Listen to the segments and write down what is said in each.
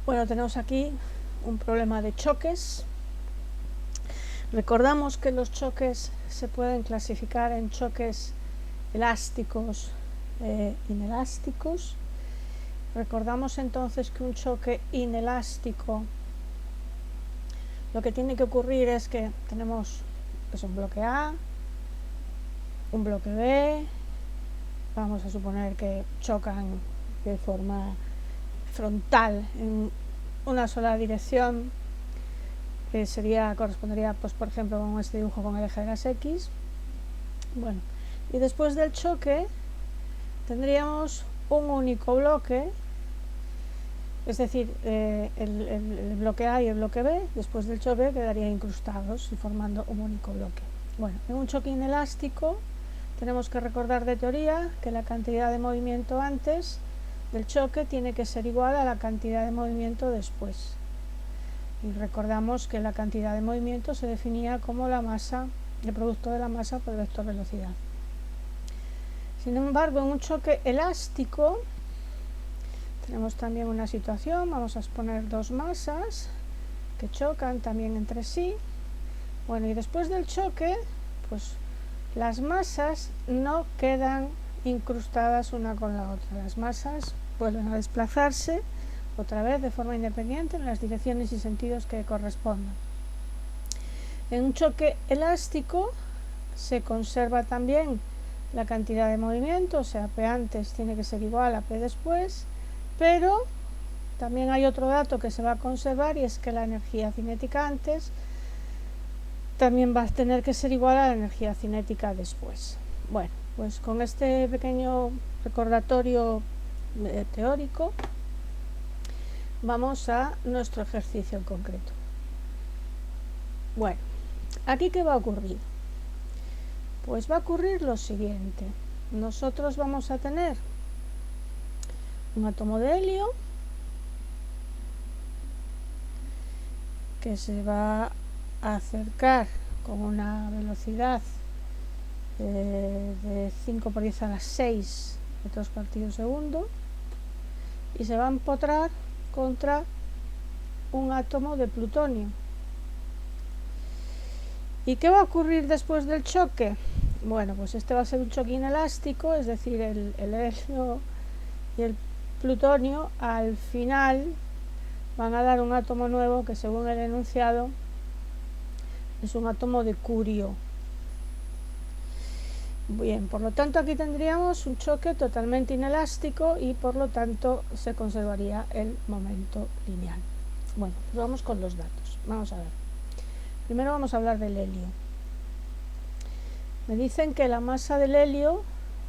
Bueno, tenemos aquí un problema de choques. Recordamos que los choques se pueden clasificar en choques elásticos e inelásticos. Recordamos entonces que un choque inelástico, lo que tiene que ocurrir es que tenemos un bloque A, un bloque B, vamos a suponer que chocan de forma frontal en una sola dirección, que correspondería, pues, por ejemplo, con este dibujo con el eje de las X. Bueno, y después del choque tendríamos un único bloque, es decir, el bloque A y el bloque B, después del choque quedarían incrustados y formando un único bloque. Bueno, en un choque inelástico tenemos que recordar de teoría que la cantidad de movimiento antes del choque tiene que ser igual a la cantidad de movimiento después. Y recordamos que la cantidad de movimiento se definía como la masa, el producto de la masa por el vector velocidad. Sin embargo, en un choque elástico tenemos también una situación, vamos a exponer dos masas que chocan también entre sí. Bueno, y después del choque, pues las masas no quedan incrustadas una con la otra. Las masas vuelven a desplazarse otra vez de forma independiente en las direcciones y sentidos que correspondan. En un choque elástico se conserva también la cantidad de movimiento, o sea, P antes tiene que ser igual a P después, pero también hay otro dato que se va a conservar, y es que la energía cinética antes también va a tener que ser igual a la energía cinética después. Bueno, pues con este pequeño recordatorio teórico vamos a nuestro ejercicio en concreto. Bueno, ¿aquí qué va a ocurrir? Pues va a ocurrir lo siguiente. Nosotros vamos a tener un átomo de helio que se va a acercar con una velocidad de 5 por 10 a la 6 metros partido segundo, y se va a empotrar contra un átomo de plutonio. ¿Y qué va a ocurrir después del choque? Bueno, pues este va a ser un choque inelástico, es decir, el helio y el plutonio al final van a dar un átomo nuevo que, según el enunciado, es un átomo de curio. Bien, por lo tanto aquí tendríamos un choque totalmente inelástico y por lo tanto se conservaría el momento lineal. Bueno, pues vamos con los datos. Vamos a ver. Primero vamos a hablar del helio. Me dicen que la masa del helio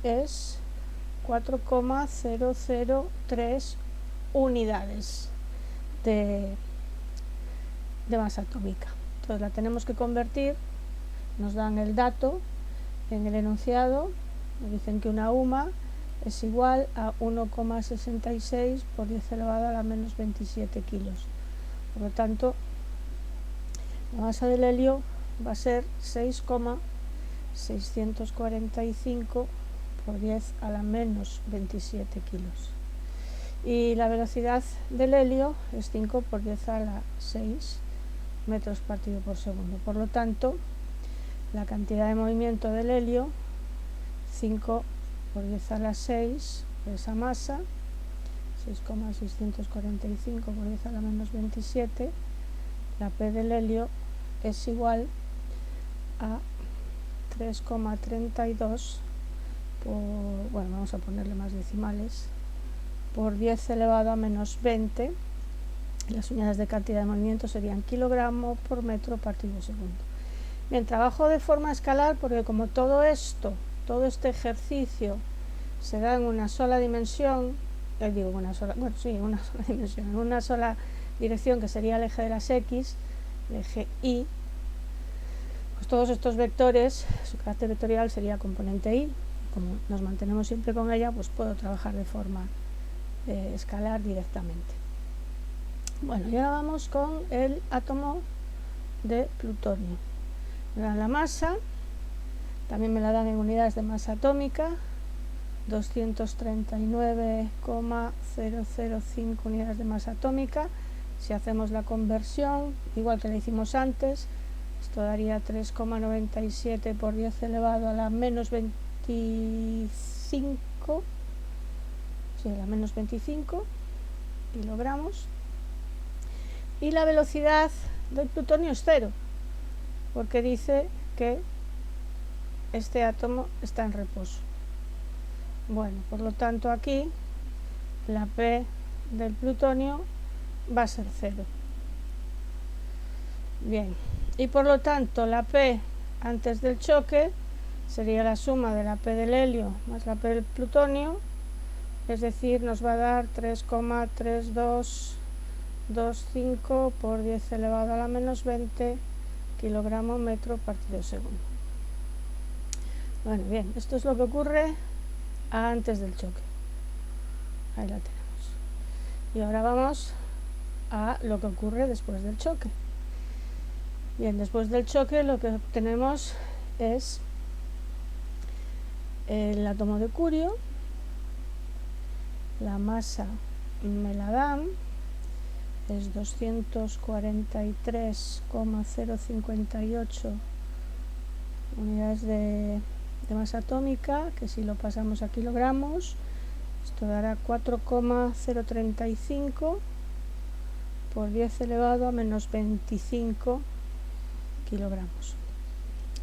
es 4,003 unidades de masa atómica. Entonces la tenemos que convertir, nos dan el dato en el enunciado, me dicen que una UMA es igual a 1,66 por 10 elevado a la menos 27 kilos. Por lo tanto, la masa del helio va a ser 6,645 por 10 a la menos 27 kilos. Y la velocidad del helio es 5 por 10 a la 6 metros partido por segundo. Por lo tanto, la cantidad de movimiento del helio, 5 por 10 a la 6, por esa masa, 6,645 por 10 a la menos 27, la P del helio es igual a 3,32 por, bueno, vamos a ponerle más decimales, por 10 elevado a menos 20. Las unidades de cantidad de movimiento serían kilogramo por metro partido segundo. Bien, trabajo de forma escalar porque, como todo este ejercicio se da en una sola dimensión, en una sola dirección, que sería el eje de las X, el eje Y, pues todos estos vectores, su carácter vectorial sería componente Y. Como nos mantenemos siempre con ella, pues puedo trabajar de forma escalar directamente. Bueno, y ahora vamos con el átomo de plutonio. Me dan la masa, también me la dan en unidades de masa atómica, 239,005 unidades de masa atómica, Si hacemos la conversión, igual que la hicimos antes, esto daría 3,97 por 10 elevado a la menos 25, sí, la menos 25 kilogramos. Y la velocidad del plutonio es 0, porque dice que este átomo está en reposo. Bueno, por lo tanto aquí la P del plutonio va a ser 0. Bien, y por lo tanto la P antes del choque sería la suma de la P del helio más la P del plutonio, es decir, nos va a dar 3,3225 por 10 elevado a la menos 20 kilogramos metro partido segundo. Bueno, bien, esto es lo que ocurre antes del choque. Ahí la tenemos. Y ahora vamos a lo que ocurre después del choque. Bien, después del choque lo que tenemos es el átomo de curio, la masa me la dan, es 243,058 unidades de masa atómica, que si lo pasamos a kilogramos, esto dará 4,035 por 10 elevado a menos 25 kilogramos.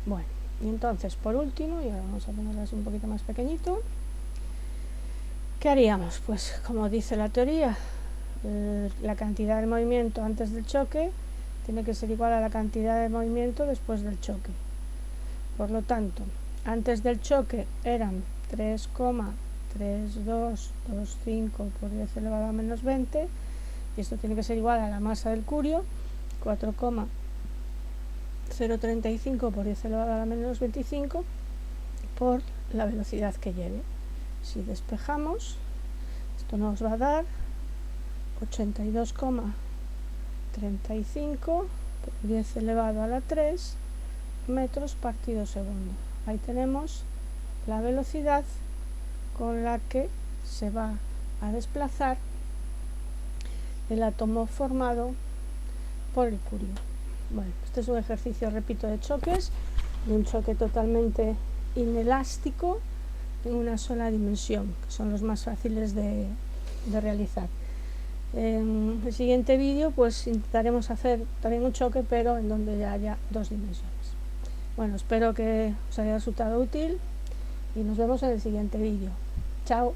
Bueno, y entonces por último, y ahora vamos a ponerlo así un poquito más pequeñito, ¿qué haríamos? Pues como dice la teoría, la cantidad de movimiento antes del choque tiene que ser igual a la cantidad de movimiento después del choque. Por lo tanto, antes del choque eran 3,3225 por 10 elevado a menos 20, y esto tiene que ser igual a la masa del curio, 4,035 por 10 elevado a la menos 25 por la velocidad que lleve. Si despejamos, esto nos va a dar 82,35 por 10 elevado a la 3 metros partido segundo. Ahí tenemos la velocidad con la que se va a desplazar el átomo formado por el curio. Bueno, este es un ejercicio, repito, de choques, de un choque totalmente inelástico en una sola dimensión, que son los más fáciles de realizar. En el siguiente vídeo pues intentaremos hacer también un choque, pero en donde ya haya dos dimensiones. Bueno, espero que os haya resultado útil y nos vemos en el siguiente vídeo. Chao.